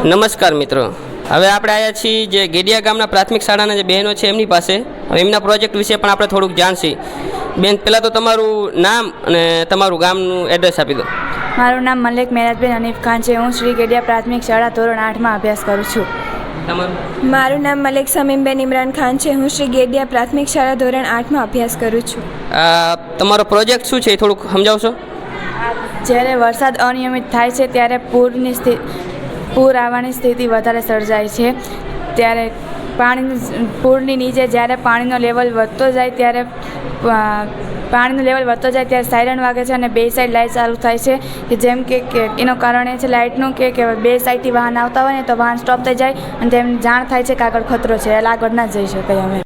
નમસ્કાર મિત્રો, હવે આપણે આવ્યા છીએ જે ગેડિયા ગામના પ્રાથમિક શાળાના જે બહેનો છે એમની પાસે. હવે એમના પ્રોજેક્ટ વિશે પણ આપણે થોડુંક જાણશી. બેન, પહેલાં તો તમારું નામ અને તમારું ગામનું એડ્રેસ આપી દો. મારું નામ મલિક મેરાજબેન હનીફ ખાન છે. હું શ્રી ગેડિયા પ્રાથમિક શાળા ધોરણ 8માં અભ્યાસ કરું છું. મારું નામ મલિક સમીમબેન ઇમરાન ખાન છે. હું શ્રી ગેડિયા પ્રાથમિક શાળા ધોરણ 8માં અભ્યાસ કરું છું. તમારો પ્રોજેક્ટ શું છે એ થોડુંક સમજાવશો? જ્યારે વરસાદ અનિયમિત થાય છે ત્યારે પૂર આવવાની સ્થિતિ વધારે સર્જાય છે. ત્યારે પૂરની નીચે જ્યારે પાણીનો લેવલ વધતો જાય ત્યારે સાયરન વાગે છે અને બે સાઈડ લાઇટ ચાલુ થાય છે કે જેમ કે એનું કારણ એ છે લાઇટનું કે બે સાઈડથી વાહન આવતા હોય ને તો વાહન સ્ટોપ થઈ જાય અને તેમને જાણ થાય છે કે આગળ ખતરો છે, એટલે આગળ ના જઈ શકાય. અમે